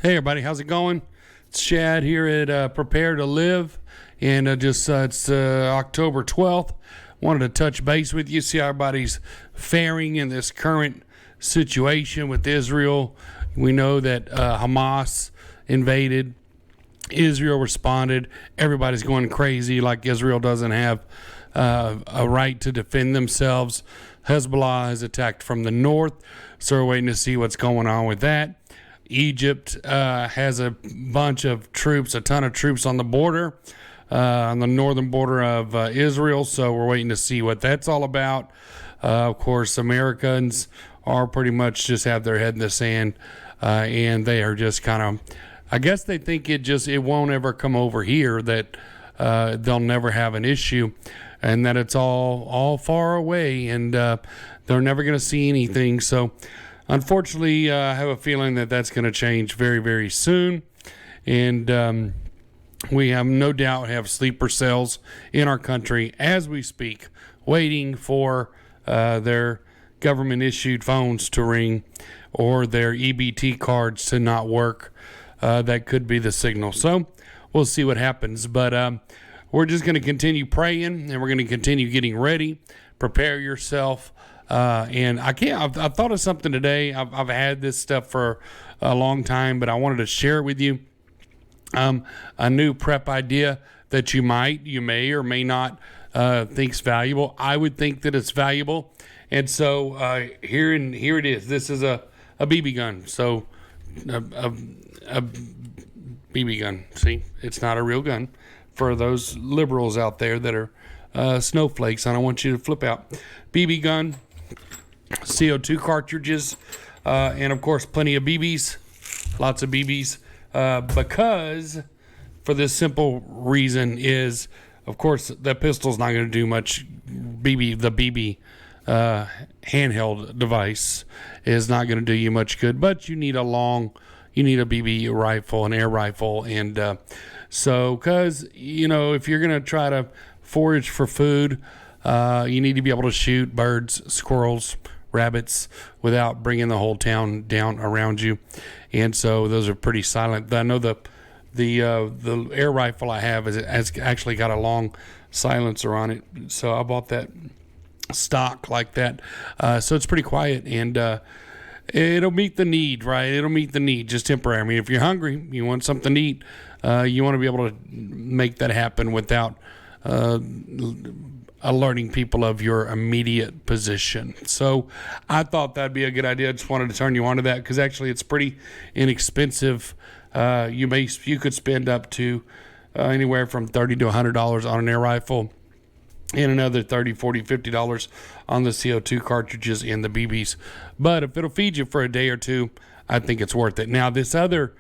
Hey everybody, how's it going? It's Chad here at Prepare to Live, and it's October 12th. Wanted to touch base with you, see how everybody's faring in this current situation with Israel. We know that Hamas invaded, Israel responded. Everybody's going crazy like Israel doesn't have a right to defend themselves. Hezbollah has attacked from the north, so we're waiting to see what's going on with that. Egypt has a bunch of troops, a ton of troops on the border, on the northern border of Israel, so we're waiting to see what that's all about. Of course, Americans are pretty much just have their head in the sand, and they are just kind of, I guess they think it won't ever come over here, that they'll never have an issue, and that it's all far away, and they're never going to see anything. So unfortunately, I have a feeling that that's going to change very, very soon. And we have no doubt have sleeper cells in our country as we speak, waiting for their government-issued phones to ring or their EBT cards to not work. That could be the signal. So we'll see what happens. But we're just going to continue praying, and we're going to continue getting ready. Prepare yourself. And I've thought of something today. I've had this stuff for a long time, but I wanted to share it with you. A new prep idea that you may or may not think's valuable. I would think that it's valuable. And so here it is. This is a BB gun. So a BB gun. See, it's not a real gun. For those liberals out there that are snowflakes, I don't want you to flip out. BB gun, CO2 cartridges, and of course plenty of BBs, lots of BBs, because for this simple reason is, of course, the pistol's not going to do much. The BB handheld device is not going to do you much good, but you need a BB rifle, an air rifle, and so, because, if you're going to try to forage for food, you need to be able to shoot birds, squirrels, rabbits without bringing the whole town down around you. And so those are pretty silent. I know the air rifle I have has actually got a long silencer on it. So I bought that stock like that. So it's pretty quiet, and it'll meet the need, right? It'll meet the need just temporarily. I mean, if you're hungry, you want something to eat, you want to be able to make that happen without alerting people of your immediate position. So I thought that'd be a good idea. I just wanted to turn you on to that because actually it's pretty inexpensive. You could spend up to anywhere from $30 to $100 on an air rifle, and another $30, $40, $50 on the CO2 cartridges and the BBs. But if it'll feed you for a day or two, I think it's worth it. Now, this other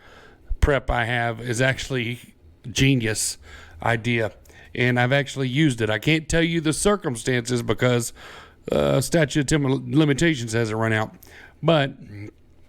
prep I have is actually a genius idea, and I've actually used it. I can't tell you the circumstances because statute of limitations hasn't run out, but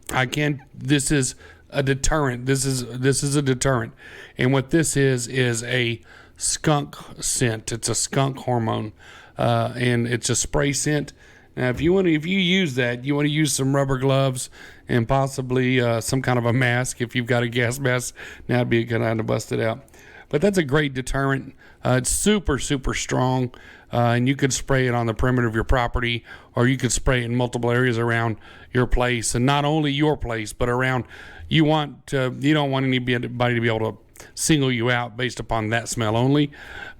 I can. This is a deterrent. This is a deterrent, and what this is a skunk scent. It's a skunk hormone, and it's a spray scent. Now, if you use that, you want to use some rubber gloves and possibly some kind of a mask. If you've got a gas mask, now would be a good time to bust it out. But that's a great deterrent. It's super, super strong, and you could spray it on the perimeter of your property, or you could spray it in multiple areas around your place, and not only your place, but around. You don't want anybody to be able to single you out based upon that smell only,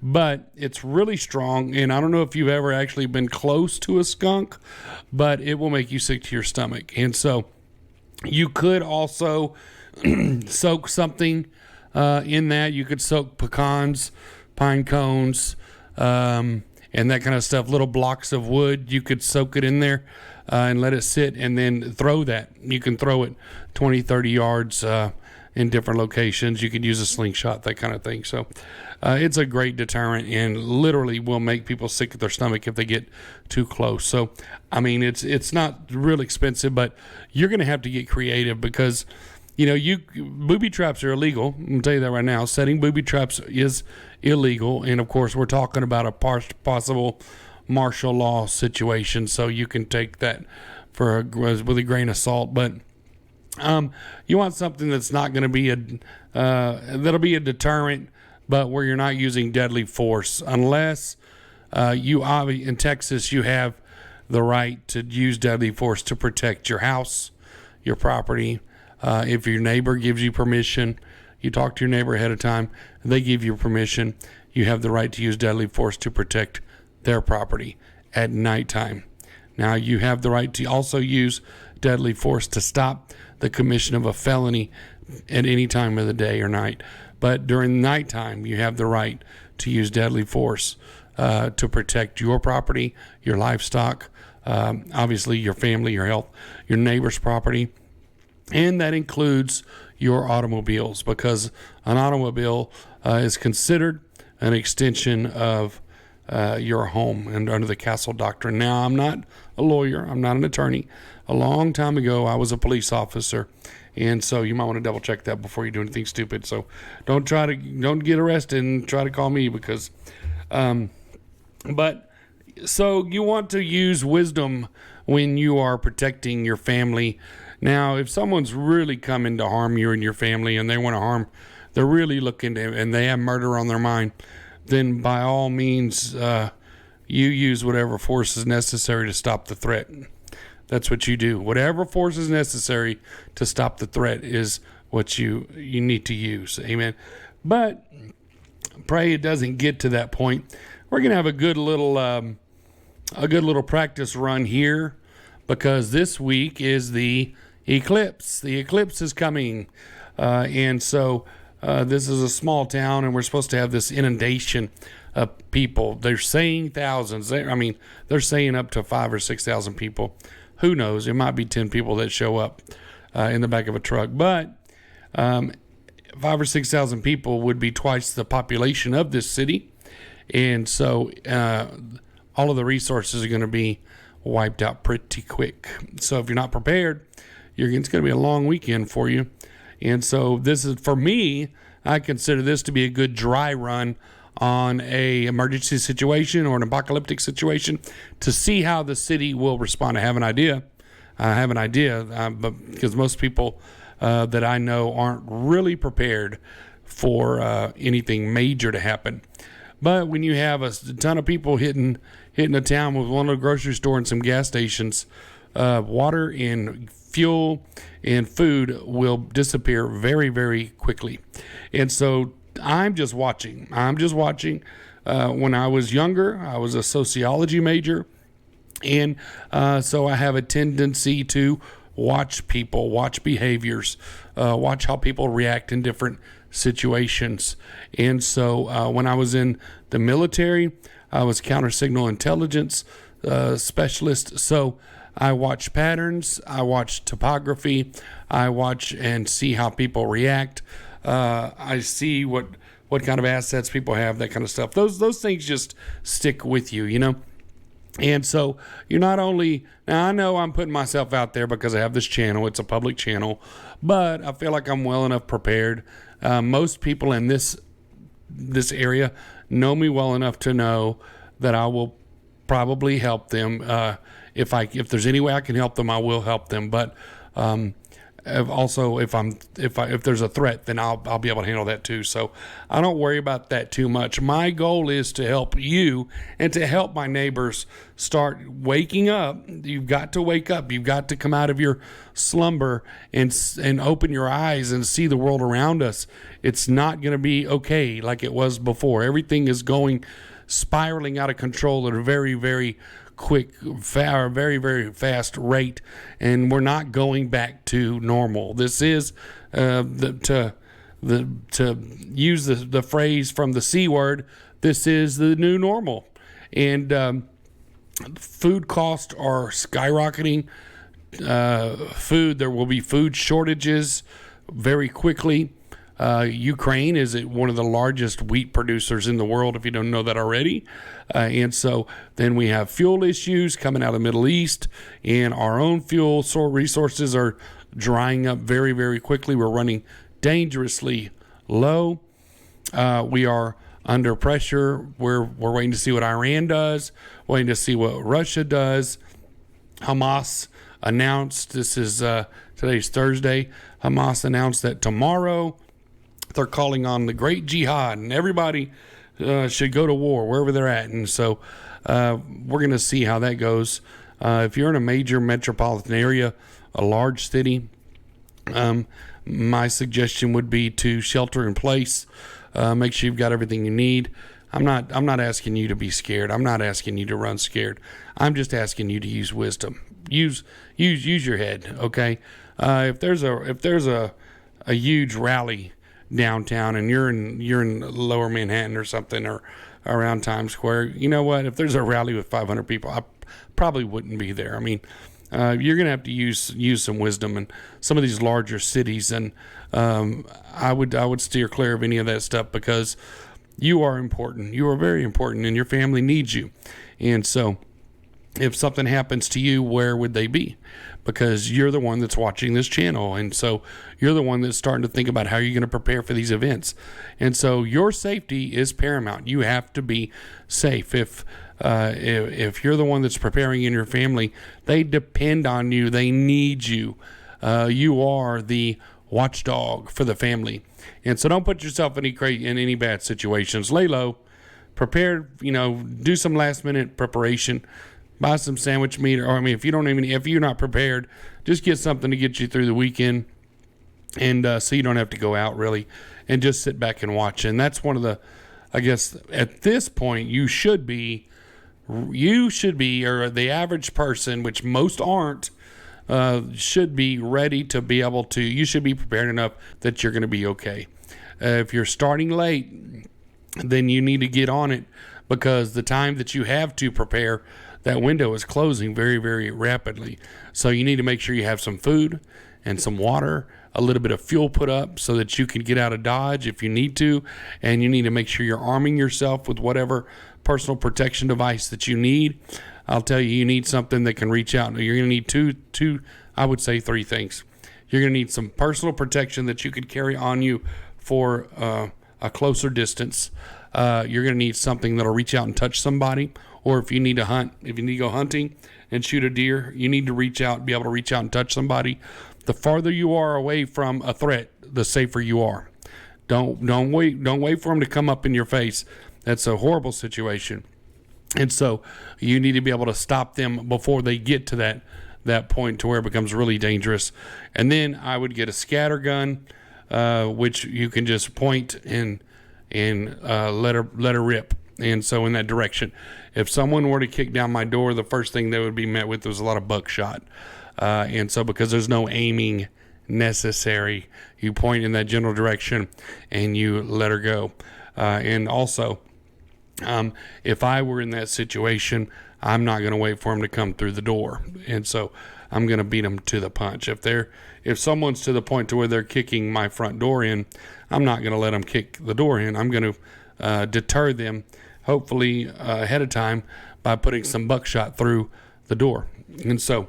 but it's really strong. And I don't know if you've ever actually been close to a skunk, but it will make you sick to your stomach. And so you could also soak something in that. You could soak pecans, pine cones, and that kind of stuff, little blocks of wood. You could soak it in there and let it sit, and then throw that. You can throw it 20, 30 yards in different locations. You could use a slingshot, that kind of thing. So it's a great deterrent, and literally will make people sick to their stomach if they get too close. So, I mean, it's not real expensive, but you're going to have to get creative because, booby traps are illegal. I'm going to tell you that right now. Setting booby traps is illegal. And, of course, we're talking about a possible martial law situation, so you can take that with a grain of salt. But You want something that's not going to be that'll be a deterrent, but where you're not using deadly force, unless in Texas, you have the right to use deadly force to protect your house, your property. If your neighbor gives you permission, you talk to your neighbor ahead of time, they give you permission, you have the right to use deadly force to protect their property at nighttime. Now, you have the right to also use deadly force to stop the commission of a felony at any time of the day or night. But during nighttime, you have the right to use deadly force to protect your property, your livestock, obviously your family, your health, your neighbor's property. And that includes your automobiles, because an automobile is considered an extension of your home and under the Castle Doctrine. Now, I'm not a lawyer. I'm not an attorney. A long time ago, I was a police officer. And so you might want to double check that before you do anything stupid. So don't get arrested and try to call me, because, but so you want to use wisdom when you are protecting your family. Now, if someone's really coming to harm you and your family, and they want to harm, they're really looking to, and they have murder on their mind, then by all means, you use whatever force is necessary to stop the threat. That's what you do. Whatever force is necessary to stop the threat is what you need to use. Amen. But pray it doesn't get to that point. We're gonna have a good little practice run here, because this week is the eclipse. The eclipse is coming, and so this is a small town, and we're supposed to have this inundation of people. They're saying thousands. They're saying up to 5,000 or 6,000 people. Who knows? It might be 10 people that show up in the back of a truck. But 5,000 or 6,000 people would be twice the population of this city. And so all of the resources are going to be wiped out pretty quick. So if you're not prepared, it's going to be a long weekend for you. And so this is, for me, I consider this to be a good dry run on a emergency situation or an apocalyptic situation, to see how the city will respond. I have an idea, but because most people that I know aren't really prepared for anything major to happen. But when you have a ton of people hitting a town with one little grocery store and some gas stations, water and fuel and food will disappear very, very quickly. And so I'm just watching. When I was younger, I was a sociology major. And so I have a tendency to watch people, watch behaviors, watch how people react in different situations. And so when I was in the military, I was counter-signal intelligence specialist. So I watch patterns, I watch topography, I watch and see how people react. I see what kind of assets people have, that kind of stuff. Those things just stick with you, And so you're not only, now I know I'm putting myself out there because I have this channel, it's a public channel, but I feel like I'm well enough prepared. Most people in this area know me well enough to know that I will probably help them. If there's any way I can help them, I will help them. But also, if there's a threat, then I'll be able to handle that too. So I don't worry about that too much. My goal is to help you and to help my neighbors start waking up. You've got to wake up. You've got to come out of your slumber and open your eyes and see the world around us. It's not going to be okay like it was before. Everything is spiraling out of control at a very, very quick, very, very fast rate, and we're not going back to normal. This is to use the phrase from the C word. This is the new normal, and food costs are skyrocketing. There will be food shortages very quickly. Ukraine is one of the largest wheat producers in the world, if you don't know that already. And so then we have fuel issues coming out of the Middle East, and our own fuel resources are drying up very, very quickly. We're running dangerously low. We are under pressure. We're waiting to see what Iran does, waiting to see what Russia does. Hamas announced, this is today's Thursday, Hamas announced that tomorrow they're calling on the great jihad, and everybody should go to war wherever they're at. And so we're going to see how that goes. If you're in a major metropolitan area, a large city, my suggestion would be to shelter in place. Make sure you've got everything you need. I'm not asking you to be scared. I'm not asking you to run scared. I'm just asking you to use wisdom. Use your head. Okay. If there's a huge rally downtown and you're in Lower Manhattan or something, or around Times Square, you know what? If there's a rally with 500 people, I probably wouldn't be there. I mean, you're going to have to use some wisdom in some of these larger cities, and I would steer clear of any of that stuff, because you are important. You are very important, and your family needs you. And so if something happens to you, where would they be? Because you're the one that's watching this channel, and so you're the one that's starting to think about how you're going to prepare for these events. And so your safety is paramount. You have to be safe. If you're the one that's preparing in your family, they depend on you. They need you. You are the watchdog for the family. And so don't put yourself in any bad situations. Lay low, prepare, do some last minute preparation, buy some sandwich meat, or if you're not prepared, just get something to get you through the weekend. And so you don't have to go out really, and just sit back and watch. And that's one of the, I guess at this point, you should be, or the average person, which most aren't, should be ready to be able to, you should be prepared enough that you're going to be okay. If you're starting late, then you need to get on it, because the time that you have to prepare, that window is closing very, very rapidly. So you need to make sure you have some food and some water, a little bit of fuel put up so that you can get out of Dodge if you need to. And you need to make sure you're arming yourself with whatever personal protection device that you need. I'll tell you, you need something that can reach out. You're going to need I would say three things. You're going to need some personal protection that you could carry on you for a closer distance. You're going to need something that'll reach out and touch somebody. Or if you need to hunt, if you need to go hunting and shoot a deer, you need to be able to reach out and touch somebody. The farther you are away from a threat, the safer you are. Don't wait for them to come up in your face. That's a horrible situation. And so you need to be able to stop them before they get to that point to where it becomes really dangerous. And then I would get a scatter gun, which you can just point and let her rip. And so in that direction, if someone were to kick down my door, the first thing they would be met with was a lot of buckshot. And so because there's no aiming necessary, you point in that general direction and you let her go. And also, if I were in that situation, I'm not going to wait for them to come through the door. And so I'm going to beat them to the punch. If someone's to the point to where they're kicking my front door in, I'm not going to let them kick the door in. I'm going to deter them, hopefully ahead of time, by putting some buckshot through the door. And so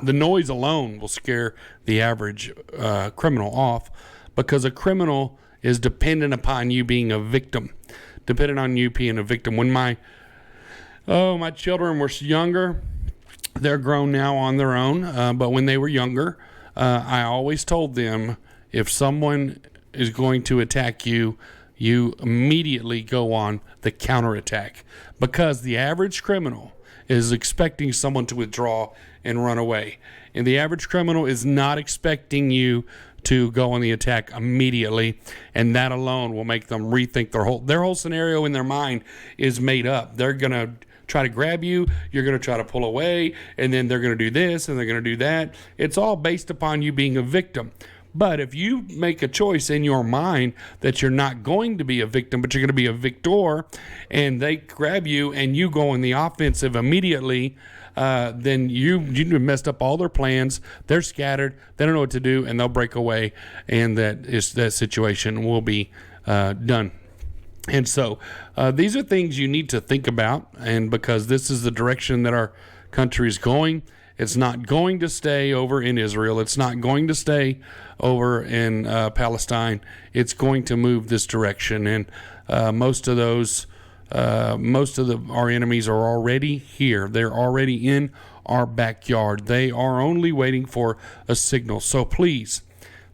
the noise alone will scare the average criminal off, because a criminal is dependent upon you being a victim, When my children were younger, they're grown now on their own, but when they were younger, I always told them, if someone is going to attack you, you immediately go on the counterattack, because the average criminal is expecting someone to withdraw and run away. And the average criminal is not expecting you to go on the attack immediately, and that alone will make them rethink their whole scenario in their mind is made up. They're going to try to grab you, you're going to try to pull away, and then they're going to do this and they're going to do that. It's all based upon you being a victim. But if you make a choice in your mind that you're not going to be a victim, but you're going to be a victor, and they grab you and you go on the offensive immediately, then you messed up all their plans. They're scattered. They don't know what to do, and they'll break away, and that situation will be done. And so these are things you need to think about, and because this is the direction that our country is going. It's not going to stay over in Israel. It's not going to stay over in Palestine. It's going to move this direction, and most of our enemies are already here. They're already in our backyard. They are only waiting for a signal. So please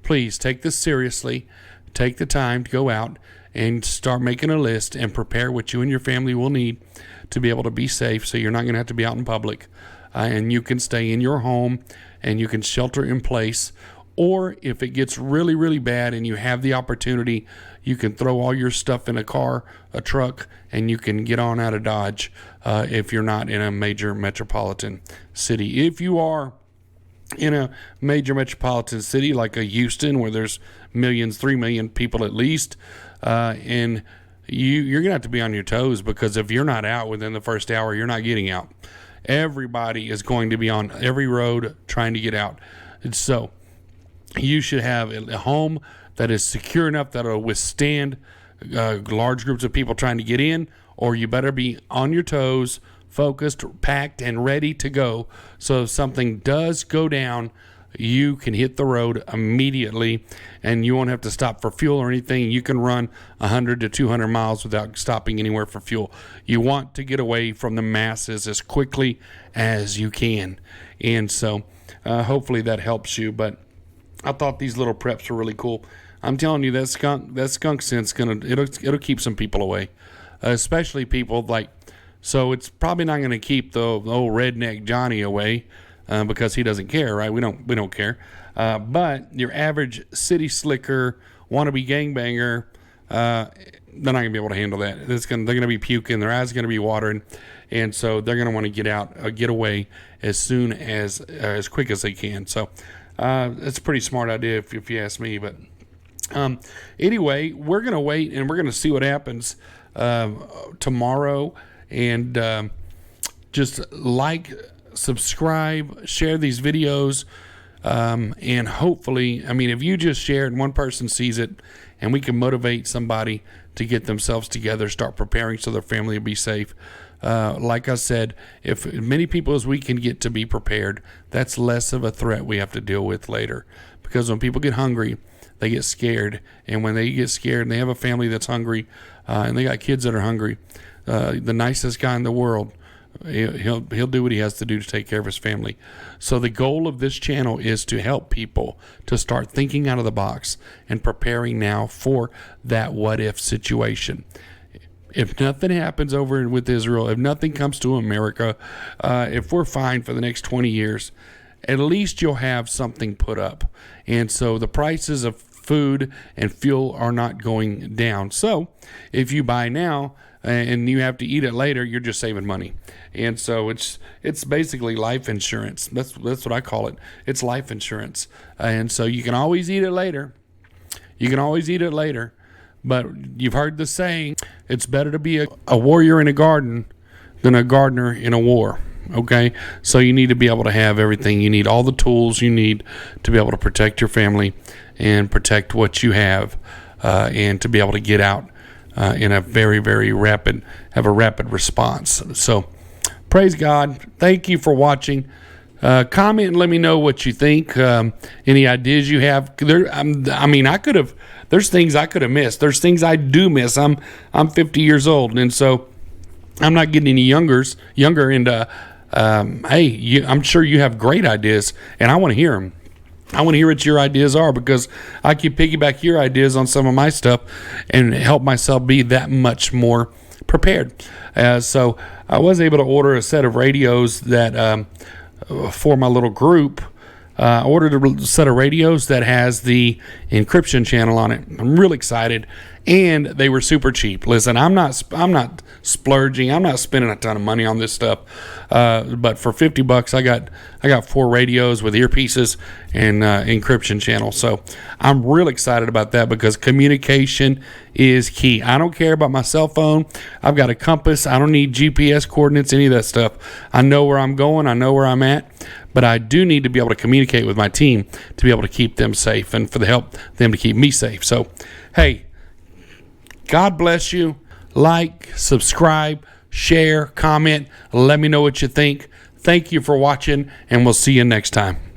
take this seriously. Take the time to go out and start making a list and prepare what you and your family will need to be able to be safe, so you're not going to have to be out in public, and you can stay in your home and you can shelter in place. Or if it gets really, really bad and you have the opportunity, you can throw all your stuff in a car, a truck, and you can get on out of Dodge if you're not in a major metropolitan city. If you are in a major metropolitan city like a Houston, where there's millions, 3 million people at least, and you're going to have to be on your toes, because if you're not out within the first hour, you're not getting out. Everybody is going to be on every road trying to get out. And so you should have a home that is secure enough that it'll withstand large groups of people trying to get in, or you better be on your toes, focused, packed, and ready to go. So if something does go down, you can hit the road immediately, and you won't have to stop for fuel or anything. You can run 100 to 200 miles without stopping anywhere for fuel. You want to get away from the masses as quickly as you can. And so hopefully that helps you. But I thought these little preps were really cool. I'm telling you, that skunk scent's it'll keep some people away, especially people like. So it's probably not going to keep the old redneck Johnny away, because he doesn't care, right? We don't care. But your average city slicker, wannabe gangbanger, they're not going to be able to handle that. They're going to be puking. Their eyes are going to be watering, and so they're going to want to get away as soon as quick as they can. So it's a pretty smart idea if you ask me. But anyway, we're going to wait and we're going to see what happens tomorrow. And just subscribe, share these videos, and hopefully, if you just share it and one person sees it, and we can motivate somebody to get themselves together, start preparing so their family will be safe. Like I said, if as many people as we can get to be prepared, that's less of a threat we have to deal with later. Because when people get hungry, they get scared. And when they get scared and they have a family that's hungry, and they got kids that are hungry, the nicest guy in the world, he'll do what he has to do to take care of his family. So the goal of this channel is to help people to start thinking out of the box and preparing now for that what if situation. If nothing happens over with Israel, if nothing comes to America, if we're fine for the next 20 years, at least you'll have something put up. And so the prices of food and fuel are not going down. So if you buy now and you have to eat it later, you're just saving money. And so it's basically life insurance. That's what I call it. It's life insurance. And so you can always eat it later. But you've heard the saying, it's better to be a warrior in a garden than a gardener in a war. Okay? So you need to be able to have everything. You need all the tools you need to be able to protect your family and protect what you have, and to be able to get out in a very, very rapid response. So praise God. Thank you for watching. Comment and let me know what you think. Any ideas you have? There's things I could have missed. There's things I do miss. I'm 50 years old, and so I'm not getting any younger. And I'm sure you have great ideas, and I want to hear them. I want to hear what your ideas are, because I can piggyback your ideas on some of my stuff and help myself be that much more prepared. So I was able to order a set of radios that for my little group. I ordered a set of radios that has the encryption channel on it. I'm really excited, and they were super cheap. Listen, I'm not splurging. I'm not spending a ton of money on this stuff. But for $50, I got 4 radios with earpieces and encryption channel. So I'm real excited about that, because communication is key. I don't care about my cell phone. I've got a compass. I don't need GPS coordinates, any of that stuff. I know where I'm going. I know where I'm at. But I do need to be able to communicate with my team to be able to keep them safe and for the help them to keep me safe. So, hey, God bless you. Like, subscribe, share, comment. Let me know what you think. Thank you for watching, and we'll see you next time.